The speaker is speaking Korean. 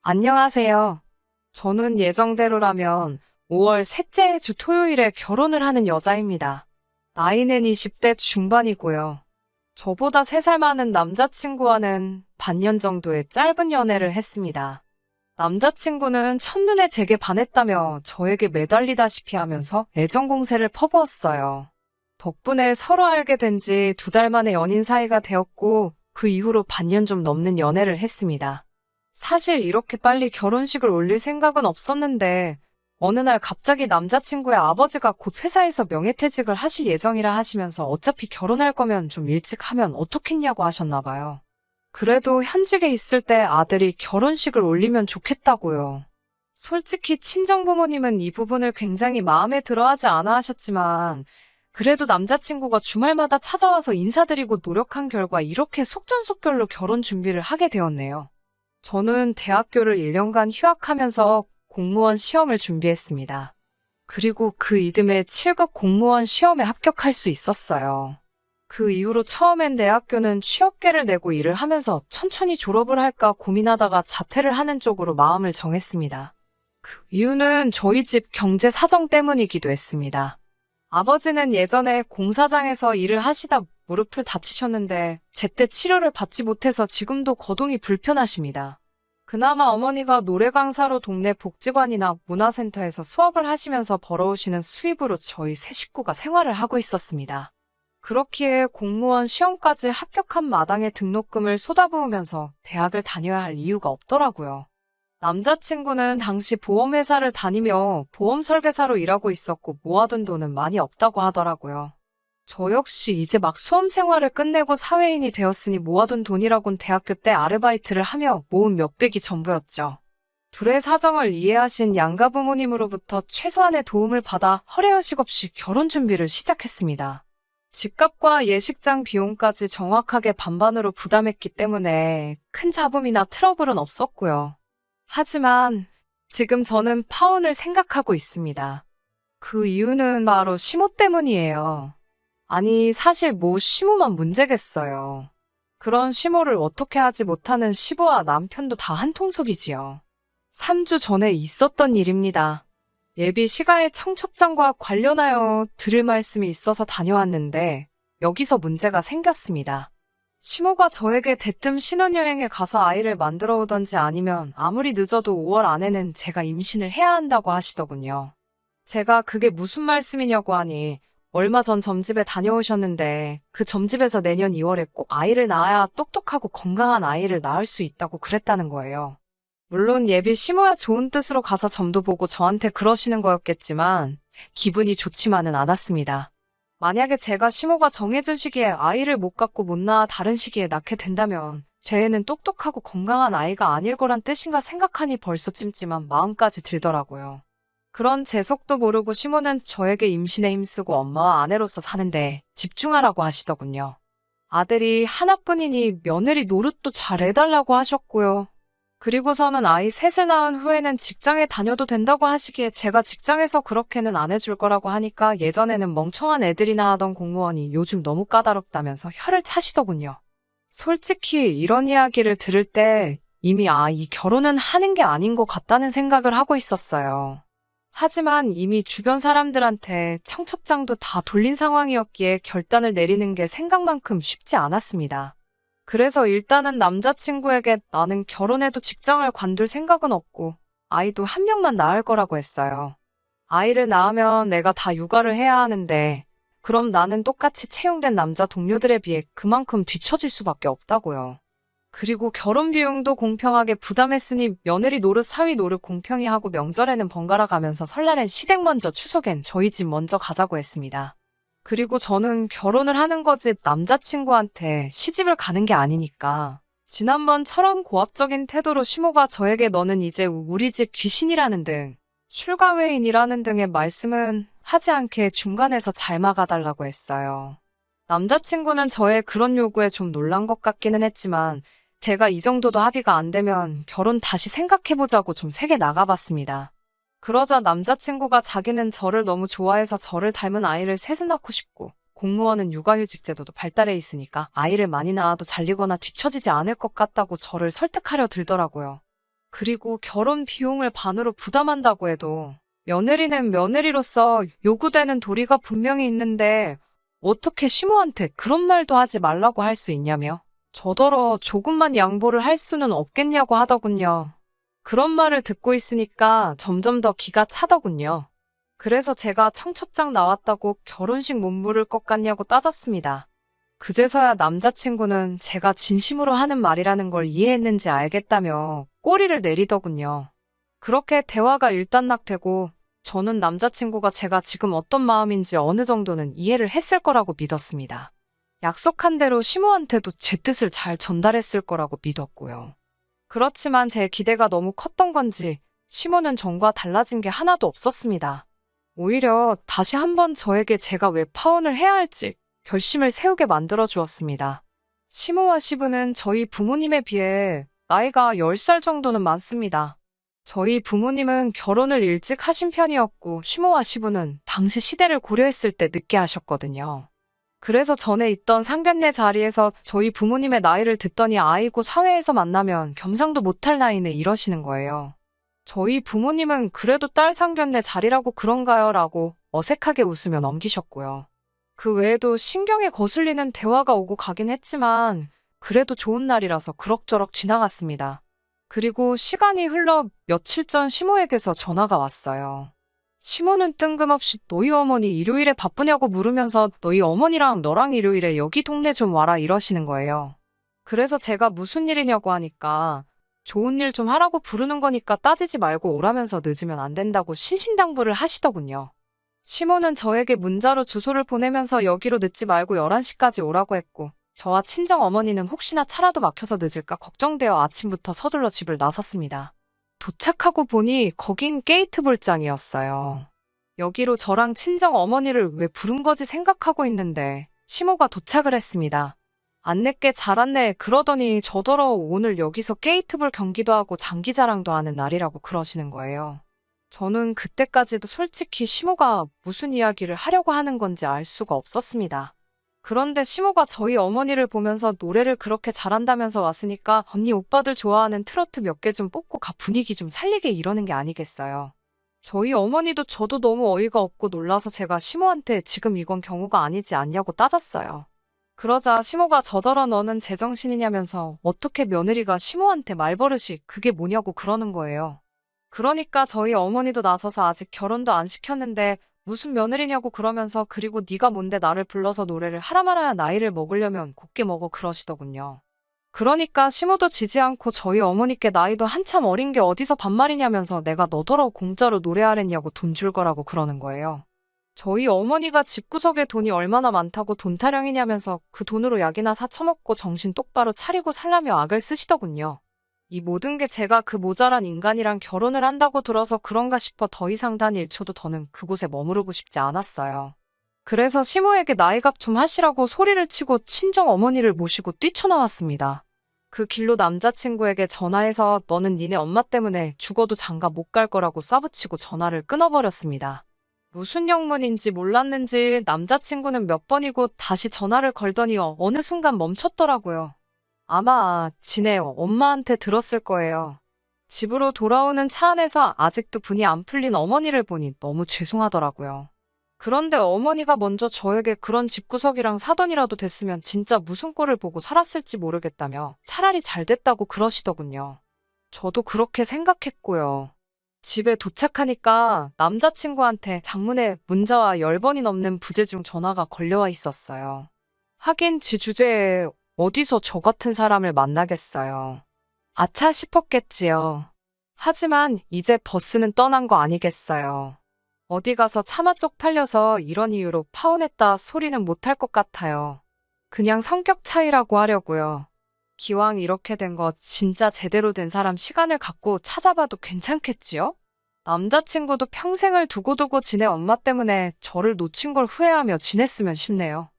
안녕하세요. 저는 예정대로라면 5월 셋째 주 토요일에 결혼을 하는 여자입니다. 나이는 20대 중반이고요. 저보다 3살 많은 남자친구와는 반년 정도의 짧은 연애를 했습니다. 남자친구는 첫눈에 제게 반했다며 저에게 매달리다시피 하면서 애정 공세를 퍼부었어요. 덕분에 서로 알게 된 지 2달 만에 연인 사이가 되었고 그 이후로 반년 좀 넘는 연애를 했습니다. 사실 이렇게 빨리 결혼식을 올릴 생각은 없었는데 어느 날 갑자기 남자친구의 아버지가 곧 회사에서 명예퇴직을 하실 예정이라 하시면서 어차피 결혼할 거면 좀 일찍 하면 어떻겠냐고 하셨나 봐요. 그래도 현직에 있을 때 아들이 결혼식을 올리면 좋겠다고요. 솔직히 친정부모님은 이 부분을 굉장히 마음에 들어하지 않아 하셨지만 그래도 남자친구가 주말마다 찾아와서 인사드리고 노력한 결과 이렇게 속전속결로 결혼 준비를 하게 되었네요. 저는 대학교를 1년간 휴학하면서 공무원 시험을 준비했습니다. 그리고 그 이듬해 7급 공무원 시험에 합격할 수 있었어요. 그 이후로 처음엔 대학교는 취업계를 내고 일을 하면서 천천히 졸업을 할까 고민하다가 자퇴를 하는 쪽으로 마음을 정했습니다. 그 이유는 저희 집 경제 사정 때문이기도 했습니다. 아버지는 예전에 공사장에서 일을 하시다 무릎을 다치셨는데 제때 치료를 받지 못해서 지금도 거동이 불편하십니다. 그나마 어머니가 노래 강사로 동네 복지관이나 문화센터에서 수업을 하시면서 벌어오시는 수입으로 저희 세 식구가 생활을 하고 있었습니다. 그렇기에 공무원 시험까지 합격한 마당에 등록금을 쏟아부으면서 대학을 다녀야 할 이유가 없더라고요. 남자친구는 당시 보험회사를 다니며 보험 설계사로 일하고 있었고 모아둔 돈은 많이 없다고 하더라고요. 저 역시 이제 막 수험 생활을 끝내고 사회인이 되었으니 모아둔 돈이라곤 대학교 때 아르바이트를 하며 모은 몇백이 전부였죠. 둘의 사정을 이해하신 양가 부모님으로부터 최소한의 도움을 받아 허례허식 없이 결혼 준비를 시작했습니다. 집값과 예식장 비용까지 정확하게 반반으로 부담했기 때문에 큰 잡음이나 트러블은 없었고요. 하지만 지금 저는 파혼을 생각하고 있습니다. 그 이유는 바로 시모 때문이에요. 아니, 사실 뭐 시모만 문제겠어요. 그런 시모를 어떻게 하지 못하는 시부와 남편도 다 한통속이지요. 3주 전에 있었던 일입니다. 예비 시가의 청첩장과 관련하여 드릴 말씀이 있어서 다녀왔는데 여기서 문제가 생겼습니다. 시모가 저에게 대뜸 신혼여행에 가서 아이를 만들어 오던지 아니면 아무리 늦어도 5월 안에는 제가 임신을 해야 한다고 하시더군요. 제가 그게 무슨 말씀이냐고 하니 얼마 전 점집에 다녀오셨는데 그 점집에서 내년 2월에 꼭 아이를 낳아야 똑똑하고 건강한 아이를 낳을 수 있다고 그랬다는 거예요. 물론 예비 시모야 좋은 뜻으로 가서 점도 보고 저한테 그러시는 거였겠지만 기분이 좋지만은 않았습니다. 만약에 제가 시모가 정해준 시기에 아이를 못 갖고 못 낳아 다른 시기에 낳게 된다면 제 애는 똑똑하고 건강한 아이가 아닐 거란 뜻인가 생각하니 벌써 찜찜한 마음까지 들더라고요. 그런 제 속도 모르고 시모는 저에게 임신에 힘쓰고 엄마와 아내로서 사는데 집중하라고 하시더군요. 아들이 하나뿐이니 며느리 노릇도 잘 해달라고 하셨고요. 그리고서는 아이 셋을 낳은 후에는 직장에 다녀도 된다고 하시기에 제가 직장에서 그렇게는 안 해줄 거라고 하니까 예전에는 멍청한 애들이나 하던 공무원이 요즘 너무 까다롭다면서 혀를 차시더군요. 솔직히 이런 이야기를 들을 때 이미 이 결혼은 하는 게 아닌 것 같다는 생각을 하고 있었어요. 하지만 이미 주변 사람들한테 청첩장도 다 돌린 상황이었기에 결단을 내리는 게 생각만큼 쉽지 않았습니다. 그래서 일단은 남자친구에게 나는 결혼해도 직장을 관둘 생각은 없고 아이도 한 명만 낳을 거라고 했어요. 아이를 낳으면 내가 다 육아를 해야 하는데 그럼 나는 똑같이 채용된 남자 동료들에 비해 그만큼 뒤처질 수밖에 없다고요. 그리고 결혼 비용도 공평하게 부담했으니 며느리 노릇 사위 노릇 공평히 하고 명절에는 번갈아 가면서 설날엔 시댁 먼저 추석엔 저희 집 먼저 가자고 했습니다. 그리고 저는 결혼을 하는 거지 남자친구한테 시집을 가는 게 아니니까. 지난번처럼 고압적인 태도로 시모가 저에게 너는 이제 우리 집 귀신이라는 등 출가 외인이라는 등의 말씀은 하지 않게 중간에서 잘 막아달라고 했어요. 남자친구는 저의 그런 요구에 좀 놀란 것 같기는 했지만 제가 이 정도도 합의가 안 되면 결혼 다시 생각해보자고 좀 세게 나가봤습니다. 그러자 남자친구가 자기는 저를 너무 좋아해서 저를 닮은 아이를 셋을 낳고 싶고 공무원은 육아휴직 제도도 발달해 있으니까 아이를 많이 낳아도 잘리거나 뒤처지지 않을 것 같다고 저를 설득하려 들더라고요. 그리고 결혼 비용을 반으로 부담한다고 해도 며느리는 며느리로서 요구되는 도리가 분명히 있는데 어떻게 시모한테 그런 말도 하지 말라고 할 수 있냐며. 저더러 조금만 양보를 할 수는 없겠냐고 하더군요. 그런 말을 듣고 있으니까 점점 더 기가 차더군요. 그래서 제가 청첩장 나왔다고 결혼식 못 물을 것 같냐고 따졌습니다. 그제서야 남자친구는 제가 진심으로 하는 말이라는 걸 이해했는지 알겠다며 꼬리를 내리더군요. 그렇게 대화가 일단락되고 저는 남자친구가 제가 지금 어떤 마음인지 어느 정도는 이해를 했을 거라고 믿었습니다. 약속한 대로 시모한테도 제 뜻을 잘 전달했을 거라고 믿었고요. 그렇지만 제 기대가 너무 컸던 건지 시모는 전과 달라진 게 하나도 없었습니다. 오히려 다시 한번 저에게 제가 왜 파혼을 해야 할지 결심을 세우게 만들어 주었습니다. 시모와 시부는 저희 부모님에 비해 나이가 10살 정도는 많습니다. 저희 부모님은 결혼을 일찍 하신 편이었고 시모와 시부는 당시 시대를 고려했을 때 늦게 하셨거든요. 그래서 전에 있던 상견례 자리에서 저희 부모님의 나이를 듣더니 아이고 사회에서 만나면 겸상도 못할 나이네 이러시는 거예요. 저희 부모님은 그래도 딸 상견례 자리라고 그런가요? 라고 어색하게 웃으며 넘기셨고요. 그 외에도 신경에 거슬리는 대화가 오고 가긴 했지만 그래도 좋은 날이라서 그럭저럭 지나갔습니다. 그리고 시간이 흘러 며칠 전 시모에게서 전화가 왔어요. 시모는 뜬금없이 너희 어머니 일요일에 바쁘냐고 물으면서 너희 어머니랑 너랑 일요일에 여기 동네 좀 와라 이러시는 거예요. 그래서 제가 무슨 일이냐고 하니까 좋은 일 좀 하라고 부르는 거니까 따지지 말고 오라면서 늦으면 안 된다고 신신당부를 하시더군요. 시모는 저에게 문자로 주소를 보내면서 여기로 늦지 말고 11시까지 오라고 했고 저와 친정 어머니는 혹시나 차라도 막혀서 늦을까 걱정되어 아침부터 서둘러 집을 나섰습니다. 도착하고 보니 거긴 게이트 볼장이었어요. 여기로 저랑 친정 어머니를 왜 부른 거지 생각하고 있는데 시모가 도착을 했습니다. 안내께 잘 왔네 그러더니 저더러 오늘 여기서 게이트볼 경기도 하고 장기자랑도 하는 날이라고 그러시는 거예요. 저는 그때까지도 솔직히 시모가 무슨 이야기를 하려고 하는 건지 알 수가 없었습니다. 그런데 시모가 저희 어머니를 보면서 노래를 그렇게 잘한다면서 왔으니까 언니 오빠들 좋아하는 트로트 몇 개 좀 뽑고 가 분위기 좀 살리게 이러는 게 아니겠어요. 저희 어머니도 저도 너무 어이가 없고 놀라서 제가 시모한테 지금 이건 경우가 아니지 않냐고 따졌어요. 그러자 시모가 저더러 너는 제정신이냐면서 어떻게 며느리가 시모한테 말버릇이 그게 뭐냐고 그러는 거예요. 그러니까 저희 어머니도 나서서 아직 결혼도 안 시켰는데 무슨 며느리냐고 그러면서 그리고 네가 뭔데 나를 불러서 노래를 하라 말아야 나이를 먹으려면 곱게 먹어 그러시더군요. 그러니까 시모도 지지 않고 저희 어머니께 나이도 한참 어린 게 어디서 반말이냐면서 내가 너더러 공짜로 노래하랬냐고 돈 줄 거라고 그러는 거예요. 저희 어머니가 집구석에 돈이 얼마나 많다고 돈 타령이냐면서 그 돈으로 약이나 사 처먹고 정신 똑바로 차리고 살라며 악을 쓰시더군요. 이 모든 게 제가 그 모자란 인간이랑 결혼을 한다고 들어서 그런가 싶어 더 이상 단 1초도 더는 그곳에 머무르고 싶지 않았어요. 그래서 시모에게 나이값 좀 하시라고 소리를 치고 친정 어머니를 모시고 뛰쳐나왔습니다. 그 길로 남자친구에게 전화해서 너는 니네 엄마 때문에 죽어도 장가 못 갈 거라고 쏴붙이고 전화를 끊어버렸습니다. 무슨 영문인지 몰랐는지 남자친구는 몇 번이고 다시 전화를 걸더니 어느 순간 멈췄더라고요. 아마 지네 엄마한테 들었을 거예요. 집으로 돌아오는 차 안에서 아직도 분이 안 풀린 어머니를 보니 너무 죄송하더라고요. 그런데 어머니가 먼저 저에게 그런 집구석이랑 사돈이라도 됐으면 진짜 무슨 꼴을 보고 살았을지 모르겠다며 차라리 잘 됐다고 그러시더군요. 저도 그렇게 생각했고요. 집에 도착하니까 남자친구한테 장문에 문자와 10번이 넘는 부재중 전화가 걸려와 있었어요. 하긴 지 주제에 어디서 저 같은 사람을 만나겠어요. 아차 싶었겠지요. 하지만 이제 버스는 떠난 거 아니겠어요. 어디 가서 차마 쪽팔려서 이런 이유로 파혼했다 소리는 못할 것 같아요. 그냥 성격 차이라고 하려고요. 기왕 이렇게 된 거 진짜 제대로 된 사람 시간을 갖고 찾아봐도 괜찮겠지요? 남자친구도 평생을 두고두고 지내 엄마 때문에 저를 놓친 걸 후회하며 지냈으면 싶네요.